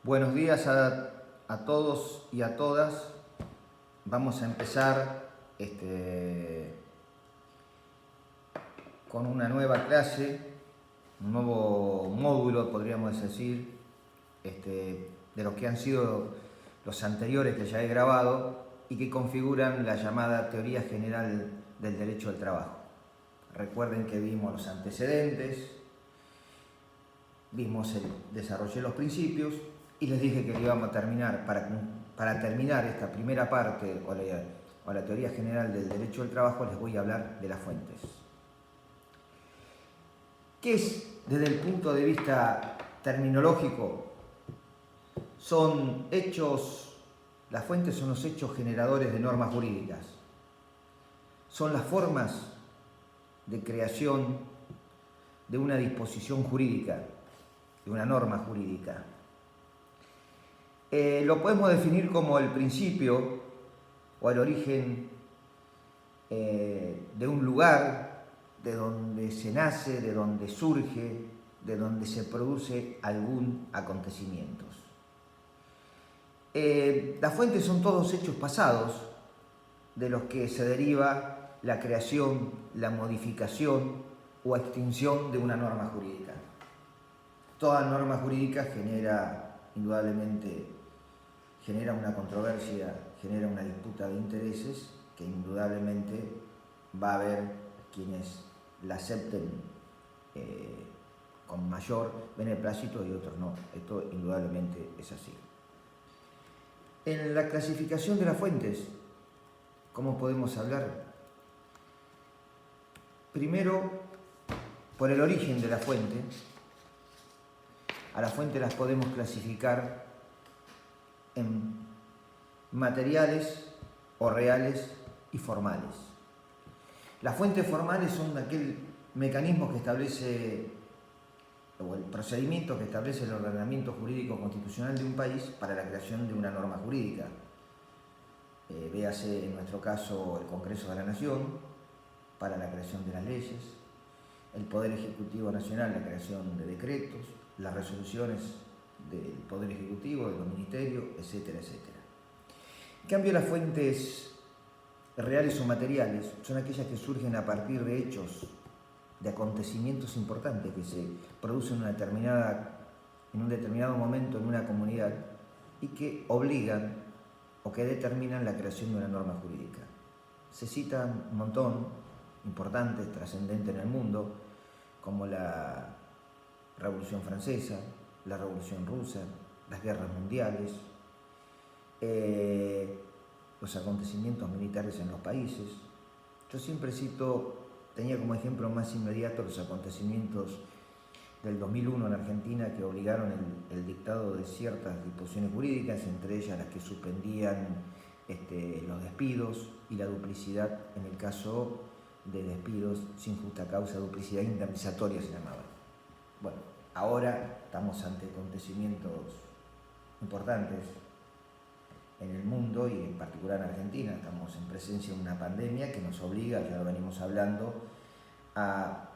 Buenos días a todos y a todas. Vamos a empezar con una nueva clase, un nuevo módulo, podríamos decir, de los que han sido los anteriores que ya he grabado y que configuran la llamada teoría general del derecho del trabajo. Recuerden que vimos los antecedentes, desarrollé los principios y les dije que lo íbamos a terminar. Para terminar esta primera parte o la teoría general del derecho del trabajo, les voy a hablar de las fuentes. ¿Qué es, desde el punto de vista terminológico? Son hechos, las fuentes son los hechos generadores de normas jurídicas. Son las formas de creación de una disposición jurídica, de una norma jurídica. Lo podemos definir como el principio o el origen de un lugar, de donde se nace, de donde surge, de donde se produce algún acontecimiento. Las fuentes son todos hechos pasados de los que se deriva la creación, la modificación o extinción de una norma jurídica. Toda norma jurídica indudablemente genera una controversia, genera una disputa de intereses que indudablemente va a haber quienes la acepten con mayor beneplácito y otros no. Esto indudablemente es así. En la clasificación de las fuentes, ¿cómo podemos hablar? Primero, por el origen de la fuente. A la fuente las podemos clasificar en materiales o reales y formales. Las fuentes formales son aquel mecanismo que establece, o el procedimiento que establece el ordenamiento jurídico constitucional de un país para la creación de una norma jurídica. Véase en nuestro caso el Congreso de la Nación para la creación de las leyes, el Poder Ejecutivo Nacional, la creación de decretos, las resoluciones del Poder Ejecutivo, de los ministerios, etcétera, etcétera. En cambio, las fuentes reales o materiales son aquellas que surgen a partir de hechos, de acontecimientos importantes que se producen en un determinado momento en una comunidad y que obligan o que determinan la creación de una norma jurídica. Se citan un montón, importantes, trascendentes en el mundo, como la Revolución Francesa, la Revolución Rusa, las guerras mundiales, los acontecimientos militares en los países. Yo siempre tenía como ejemplo más inmediato los acontecimientos del 2001 en Argentina que obligaron el dictado de ciertas disposiciones jurídicas, entre ellas las que suspendían los despidos y la duplicidad en el caso de despidos sin justa causa, duplicidad indemnizatoria se llamaba. Bueno, ahora estamos ante acontecimientos importantes en el mundo y en particular en Argentina. Estamos en presencia de una pandemia que nos obliga, ya lo venimos hablando, a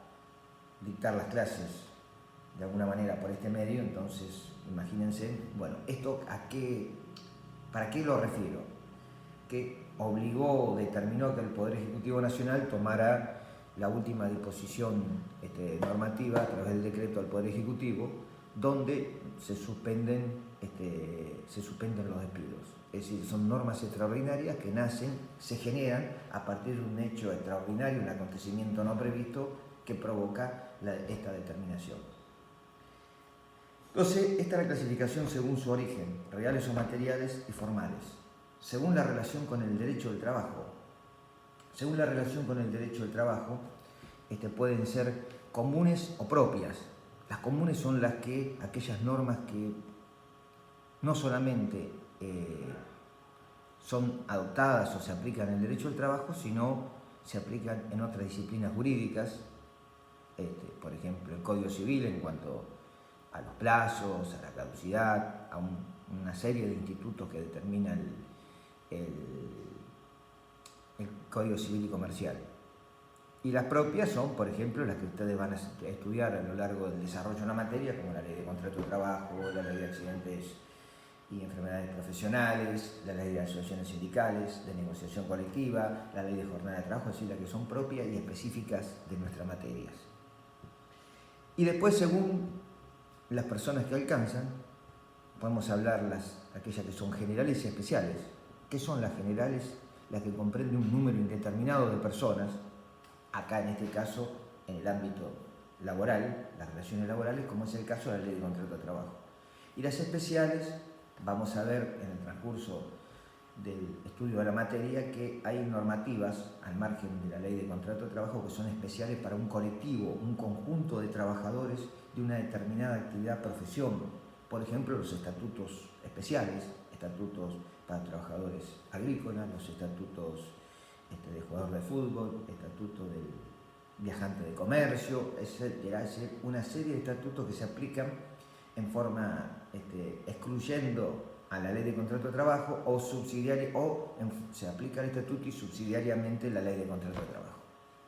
dictar las clases de alguna manera por este medio. Entonces, imagínense, bueno, ¿esto para qué lo refiero? Que obligó o determinó que el Poder Ejecutivo Nacional tomara la última disposición normativa a través del decreto del Poder Ejecutivo, donde se suspenden los despidos. Es decir, son normas extraordinarias que se generan a partir de un hecho extraordinario, un acontecimiento no previsto que provoca esta determinación. Entonces, esta es la clasificación según su origen, reales o materiales y formales. Según la relación con el derecho del trabajo. Según la relación con el derecho del trabajo, pueden ser comunes o propias. Las comunes son aquellas normas que no solamente son adoptadas o se aplican en el derecho del trabajo, sino se aplican en otras disciplinas jurídicas, por ejemplo, el Código Civil en cuanto a los plazos, a la caducidad, a una serie de institutos que determina el Código Civil y Comercial. Y las propias son, por ejemplo, las que ustedes van a estudiar a lo largo del desarrollo de una materia, como la ley de contrato de trabajo, la ley de accidentes y enfermedades profesionales, la ley de asociaciones sindicales, de negociación colectiva, la ley de jornada de trabajo, es decir, las que son propias y específicas de nuestras materias. Y después, según las personas que alcanzan, podemos hablar aquellas que son generales y especiales. ¿Qué son las generales? Las que comprenden un número indeterminado de personas, acá en este caso en el ámbito laboral, las relaciones laborales, como es el caso de la ley de contrato de trabajo. Y las especiales, vamos a ver en el transcurso del estudio de la materia que hay normativas al margen de la ley de contrato de trabajo que son especiales para un colectivo, un conjunto de trabajadores de una determinada actividad, profesión. Por ejemplo, los estatutos especiales, estatutos para trabajadores agrícolas, los estatutos de jugador de fútbol, estatuto del viajante de comercio, etcétera, una serie de estatutos que se aplican en forma excluyendo a la ley de contrato de trabajo o subsidiaria, se aplica el estatuto y subsidiariamente la ley de contrato de trabajo.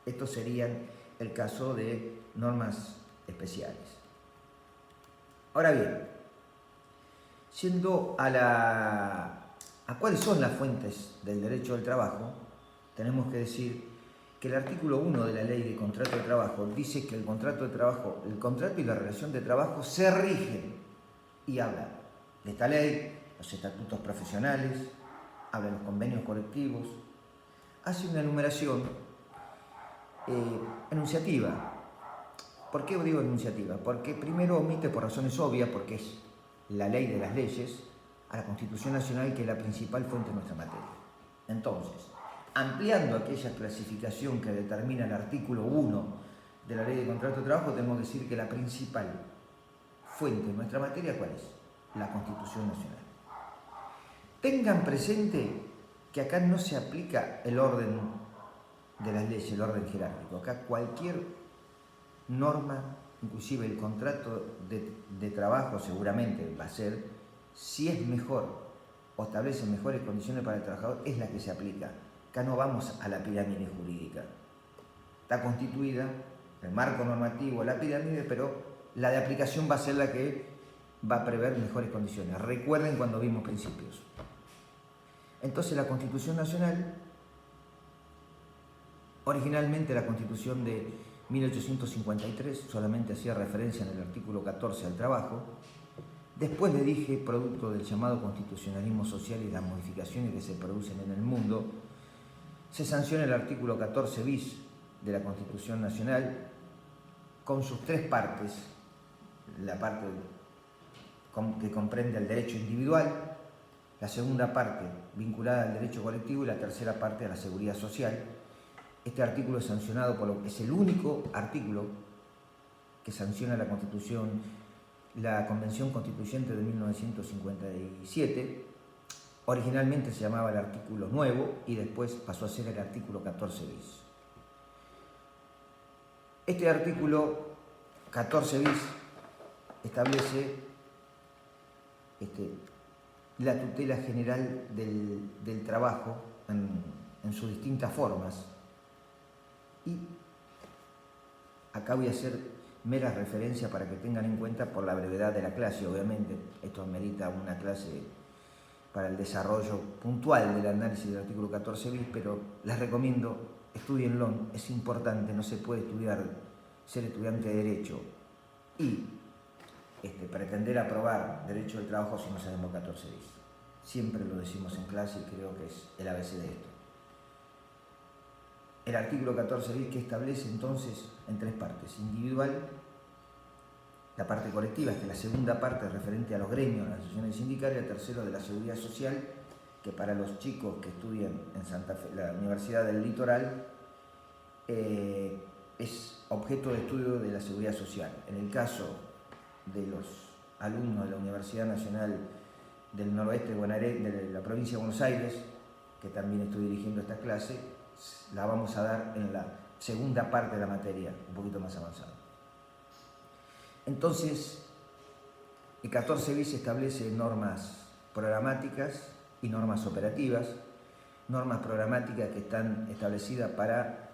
Estos serían el caso de normas especiales. Ahora bien, siendo a cuáles son las fuentes del derecho del trabajo, tenemos que decir que el artículo 1 de la ley de contrato de trabajo dice que el contrato y la relación de trabajo se rigen, y habla de esta ley, los estatutos profesionales, habla de los convenios colectivos, hace una enumeración enunciativa. ¿Por qué digo enunciativa? Porque primero omite, por razones obvias, porque es la ley de las leyes, a la Constitución Nacional, que es la principal fuente de nuestra materia. Entonces, ampliando aquella clasificación que determina el artículo 1 de la ley de contrato de trabajo, tenemos que decir que la principal fuente de nuestra materia, ¿cuál es? La Constitución Nacional. Tengan presente que acá no se aplica el orden de las leyes, el orden jerárquico. Acá cualquier norma, inclusive el contrato de trabajo seguramente va a ser, si es mejor o establece mejores condiciones para el trabajador, es la que se aplica. Acá no vamos a la pirámide jurídica. Está constituida el marco normativo, la pirámide, pero la de aplicación va a ser la que va a prever mejores condiciones. Recuerden cuando vimos principios. Entonces la Constitución Nacional, originalmente la Constitución de 1853, solamente hacía referencia en el artículo 14 al trabajo. Después le dije, producto del llamado constitucionalismo social y las modificaciones que se producen en el mundo, se sanciona el artículo 14 bis de la Constitución Nacional con sus tres partes: la parte que comprende el derecho individual, la segunda parte vinculada al derecho colectivo y la tercera parte a la seguridad social. Este artículo es sancionado es el único artículo que sanciona la Constitución, la Convención Constituyente de 1957. Originalmente se llamaba el artículo nuevo y después pasó a ser el artículo 14 bis. Este artículo 14 bis establece la tutela general del trabajo en sus distintas formas. Y acá voy a hacer meras referencias para que tengan en cuenta por la brevedad de la clase. Obviamente esto amerita una clase para el desarrollo puntual del análisis del artículo 14 bis, pero les recomiendo, estudienlo, es importante, no se puede ser estudiante de Derecho y pretender aprobar Derecho del Trabajo si no sabemos 14 bis. Siempre lo decimos en clase y creo que es el ABC de esto. El artículo 14 bis, que establece entonces en tres partes: individual, la parte colectiva, que es la segunda parte referente a los gremios, a las asociaciones sindicales, y el tercero de la seguridad social, que para los chicos que estudian en Santa Fe, la Universidad del Litoral, es objeto de estudio de la seguridad social. En el caso de los alumnos de la Universidad Nacional del Noroeste de la provincia de Buenos Aires, que también estoy dirigiendo esta clase, la vamos a dar en la segunda parte de la materia, un poquito más avanzada. Entonces, el 14 bis establece normas programáticas y normas operativas. Normas programáticas que están establecidas para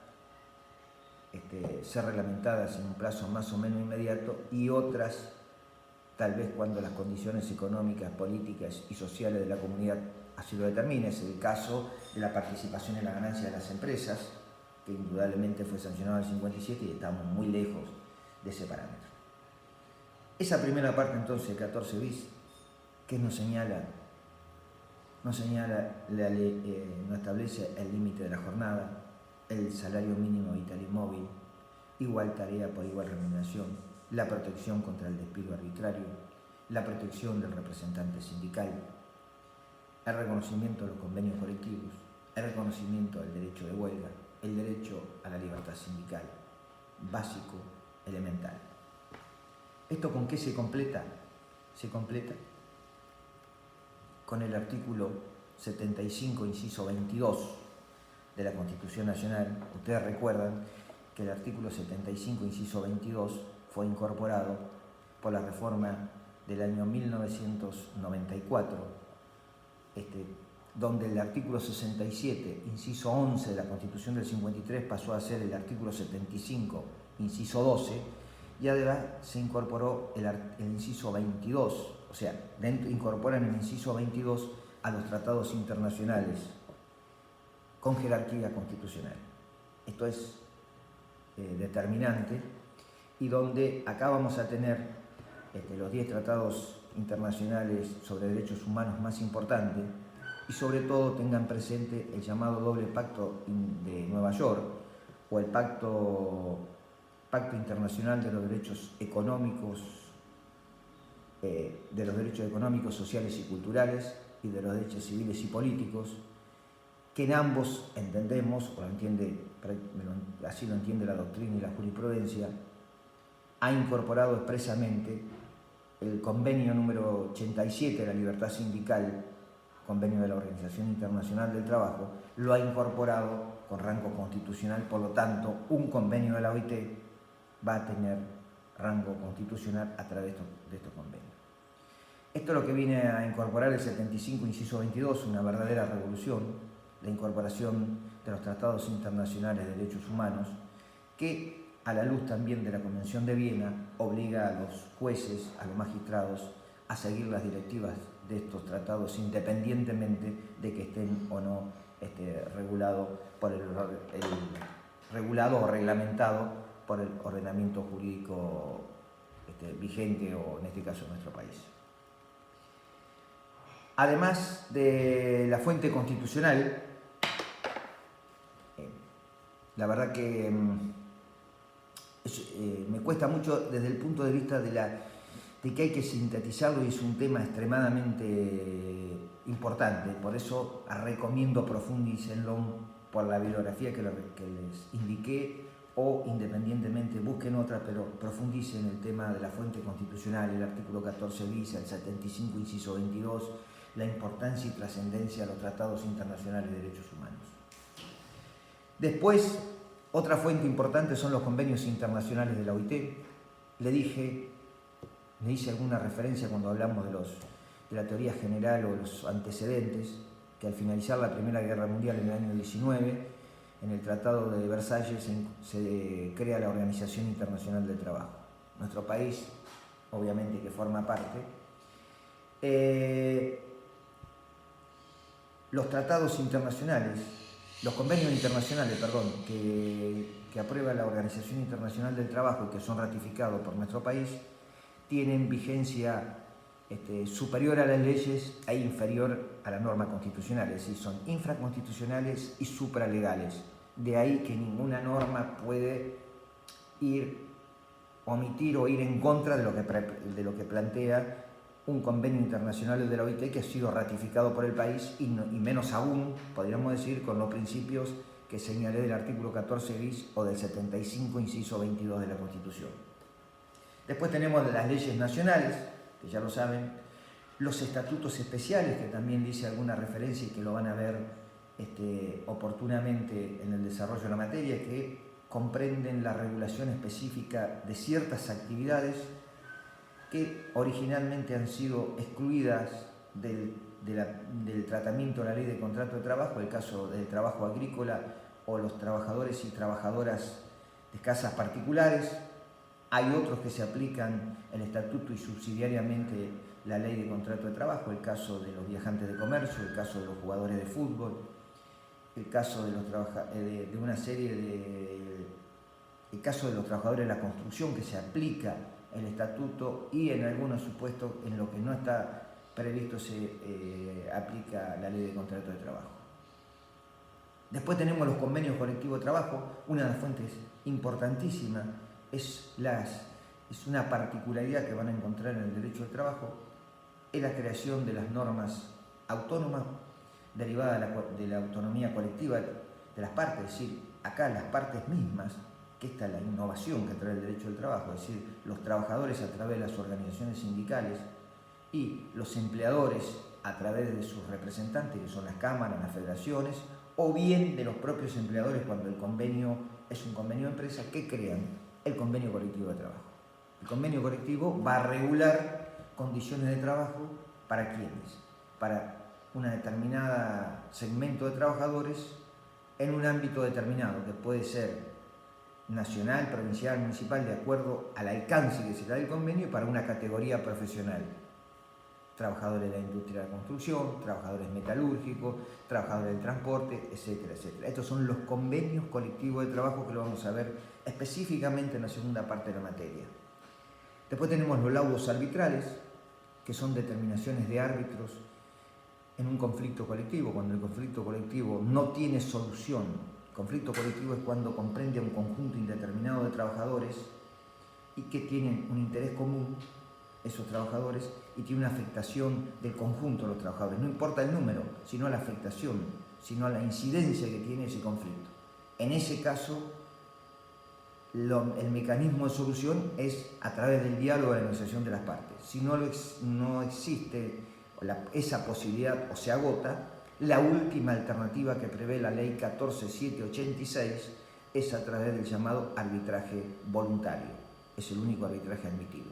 ser reglamentadas en un plazo más o menos inmediato, y otras tal vez cuando las condiciones económicas, políticas y sociales de la comunidad así lo determinen. Es el caso de la participación en la ganancia de las empresas, que indudablemente fue sancionado en el 57 y estamos muy lejos de ese parámetro. Esa primera parte entonces, el 14 bis, que nos señala, no establece el límite de la jornada, el salario mínimo vital y móvil, igual tarea por igual remuneración, la protección contra el despido arbitrario, la protección del representante sindical, el reconocimiento de los convenios colectivos, el reconocimiento del derecho de huelga, el derecho a la libertad sindical, básico, elemental. ¿Esto con qué se completa? Se completa con el artículo 75, inciso 22 de la Constitución Nacional. Ustedes recuerdan que el artículo 75, inciso 22 fue incorporado por la reforma del año 1994, donde el artículo 67, inciso 11 de la Constitución del 53 pasó a ser el artículo 75, inciso 12, y además se incorporó el inciso 22, o sea, incorporan el inciso 22 a los tratados internacionales con jerarquía constitucional. Esto es determinante, y donde acá vamos a tener los 10 tratados internacionales sobre derechos humanos más importantes, y sobre todo tengan presente el llamado doble pacto de Nueva York, o el pacto internacional de los derechos económicos, sociales y culturales, y de los derechos civiles y políticos, que en ambos entendemos, así lo entiende la doctrina y la jurisprudencia, ha incorporado expresamente el convenio número 87 de la libertad sindical, convenio de la Organización Internacional del Trabajo, lo ha incorporado con rango constitucional. Por lo tanto, un convenio de la OIT va a tener rango constitucional a través de estos convenios. Esto es lo que viene a incorporar el 75, inciso 22, una verdadera revolución, la incorporación de los tratados internacionales de derechos humanos, que, a la luz también de la Convención de Viena, obliga a los jueces, a los magistrados, a seguir las directivas de estos tratados independientemente de que estén o no regulado o reglamentado por el ordenamiento jurídico vigente, o en este caso en nuestro país. Además de la fuente constitucional, la verdad que me cuesta mucho desde el punto de vista de que hay que sintetizarlo, y es un tema extremadamente importante. Por eso recomiendo profundícenlo por la bibliografía que les indiqué, o independientemente busquen otra, pero profundicen el tema de la fuente constitucional, el artículo 14 bis, el 75, inciso 22, la importancia y trascendencia de los tratados internacionales de derechos humanos. Después, otra fuente importante son los convenios internacionales de la OIT. Le hice alguna referencia cuando hablamos de la teoría general o los antecedentes, que al finalizar la Primera Guerra Mundial en el año 19, en el Tratado de Versalles se crea la Organización Internacional del Trabajo. Nuestro país, obviamente, que forma parte. Los tratados internacionales, los convenios internacionales, que aprueba la Organización Internacional del Trabajo y que son ratificados por nuestro país, tienen vigencia superior a las leyes e inferior a la norma constitucional, es decir, son infraconstitucionales y supralegales. De ahí que ninguna norma puede omitir o ir en contra de lo que plantea un convenio internacional de la OIT que ha sido ratificado por el país, y menos aún, podríamos decir, con los principios que señalé del artículo 14 bis o del 75, inciso 22 de la Constitución. Después tenemos las leyes nacionales, que ya lo saben, los estatutos especiales, que también dice alguna referencia y que lo van a ver oportunamente en el desarrollo de la materia, que comprenden la regulación específica de ciertas actividades que originalmente han sido excluidas del tratamiento de la ley de contrato de trabajo, el caso del trabajo agrícola o los trabajadores y trabajadoras de casas particulares, Hay otros que se aplican el estatuto y subsidiariamente la ley de contrato de trabajo, el caso de los viajantes de comercio, el caso de los jugadores de fútbol, el caso de una serie el caso de los trabajadores de la construcción, que se aplica el estatuto, y en algunos supuestos en lo que no está previsto se aplica la ley de contrato de trabajo. Después tenemos los convenios colectivos de trabajo. Una de las fuentes importantísimas es una particularidad que van a encontrar en el derecho del trabajo, es la creación de las normas autónomas derivadas de la autonomía colectiva de las partes, es decir, acá las partes mismas, que esta es la innovación que trae el derecho del trabajo, es decir, los trabajadores a través de las organizaciones sindicales y los empleadores a través de sus representantes, que son las cámaras, las federaciones, o bien de los propios empleadores cuando el convenio es un convenio de empresa, que crean el convenio colectivo de trabajo. El convenio colectivo va a regular condiciones de trabajo para quienes, para una determinada segmento de trabajadores en un ámbito determinado, que puede ser nacional, provincial, municipal, de acuerdo al alcance que se da del convenio, para una categoría profesional. Trabajadores de la industria de la construcción, trabajadores metalúrgicos, trabajadores del transporte, etcétera, etcétera. Estos son los convenios colectivos de trabajo que lo vamos a ver específicamente en la segunda parte de la materia. Después tenemos los laudos arbitrales, que son determinaciones de árbitros en un conflicto colectivo, cuando el conflicto colectivo no tiene solución. El conflicto colectivo es cuando comprende a un conjunto indeterminado de trabajadores y que tienen un interés común, esos trabajadores, y tiene una afectación del conjunto de los trabajadores. No importa el número, sino la afectación, sino la incidencia que tiene ese conflicto. En ese caso, el mecanismo de solución es a través del diálogo de la negociación de las partes. Si no existe esa posibilidad o se agota, la última alternativa que prevé la ley 14.786 es a través del llamado arbitraje voluntario. Es el único arbitraje admitido.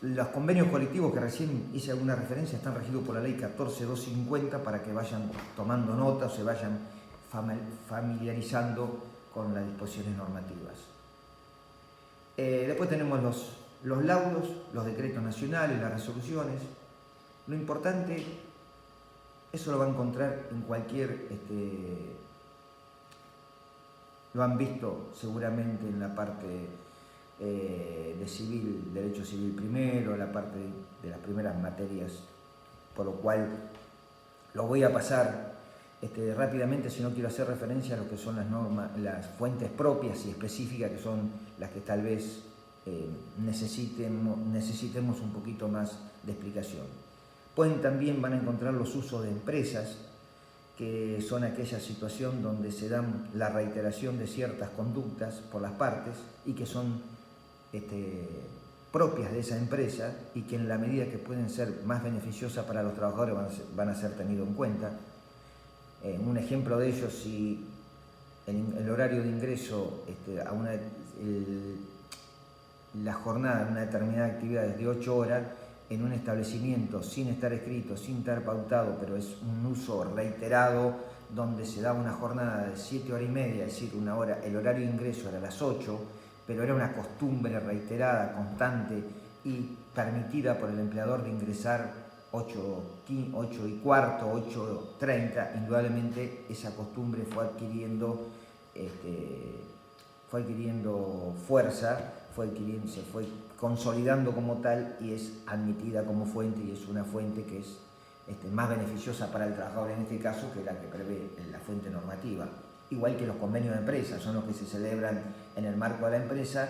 Los convenios colectivos que recién hice alguna referencia están regidos por la ley 14.250 para que vayan tomando nota o se vayan familiarizando con las disposiciones normativas. Después tenemos los laudos, los decretos nacionales, las resoluciones. Lo importante, eso lo va a encontrar en cualquier, lo han visto seguramente en la parte de civil, derecho civil primero, la parte de las primeras materias, por lo cual lo voy a pasar rápidamente, si no quiero hacer referencia a lo que son las normas, las fuentes propias y específicas, que son las que tal vez necesitemos un poquito más de explicación. También van a encontrar los usos de empresas, que son aquella situación donde se dan la reiteración de ciertas conductas por las partes y que son propias de esa empresa y que en la medida que pueden ser más beneficiosas para los trabajadores van a ser tenidos en cuenta. Un ejemplo de ello, si el horario de ingreso la jornada de una determinada actividad es de 8 horas, en un establecimiento sin estar escrito, sin estar pautado, pero es un uso reiterado donde se da una jornada de 7 horas y media, es decir, una hora, el horario de ingreso era a las 8, pero era una costumbre reiterada, constante y permitida por el empleador de ingresar 8:15, 8:30, indudablemente esa costumbre fue adquiriendo fuerza, se fue consolidando como tal y es admitida como fuente, y es una fuente que es más beneficiosa para el trabajador en este caso que la que prevé la fuente normativa. Igual que los convenios de empresa, son los que se celebran en el marco de la empresa,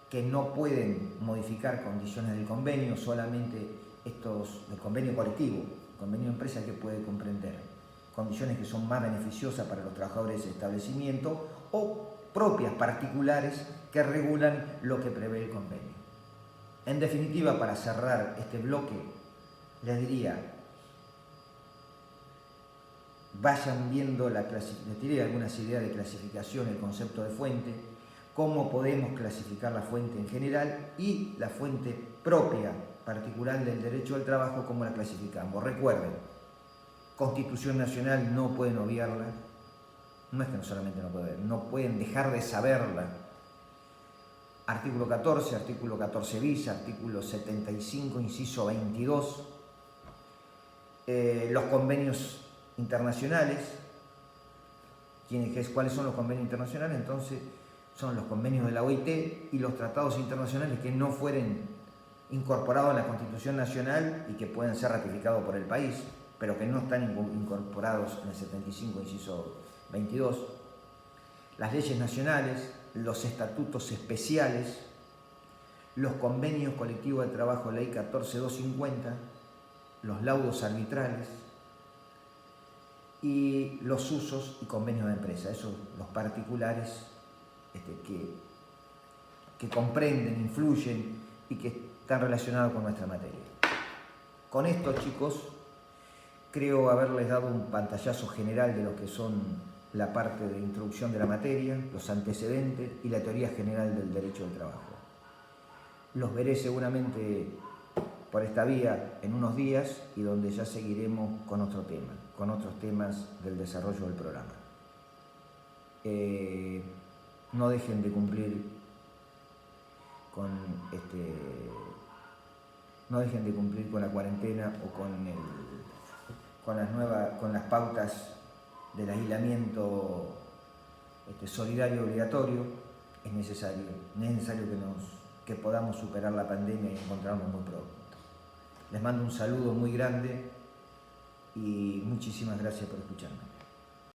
que no pueden modificar condiciones del convenio, solamente del convenio colectivo. El convenio de empresa, que puede comprender condiciones que son más beneficiosas para los trabajadores de ese establecimiento o propias, particulares, que regulan lo que prevé el convenio. En definitiva, para cerrar este bloque, les diría, vayan viendo les tiré algunas ideas de clasificación, el concepto de fuente, cómo podemos clasificar la fuente en general y la fuente propia, particular del derecho al trabajo, cómo la clasificamos. Recuerden, Constitución Nacional no pueden obviarla, no es que no solamente no pueden dejar de saberla. artículo 14, artículo 14 bis, artículo 75, inciso 22, los convenios internacionales. ¿Cuáles son los convenios internacionales? Entonces, son los convenios de la OIT y los tratados internacionales que no fueren incorporados en la Constitución Nacional y que pueden ser ratificados por el país, pero que no están incorporados en el 75, inciso 22. Las leyes nacionales, los estatutos especiales, los convenios colectivos de trabajo, ley 14250, los laudos arbitrales y los usos y convenios de empresa, esos los particulares que comprenden, influyen y que están relacionados con nuestra materia. Con esto, chicos, creo haberles dado un pantallazo general de lo que son la parte de introducción de la materia, los antecedentes y la teoría general del derecho del trabajo. Los veré seguramente por esta vía en unos días y donde ya seguiremos con otro tema, con otros temas del desarrollo del programa. No dejen de cumplir con la cuarentena o con las pautas del aislamiento solidario obligatorio. Es necesario que podamos superar la pandemia y encontrarnos muy pronto. Les mando un saludo muy grande y muchísimas gracias por escucharme.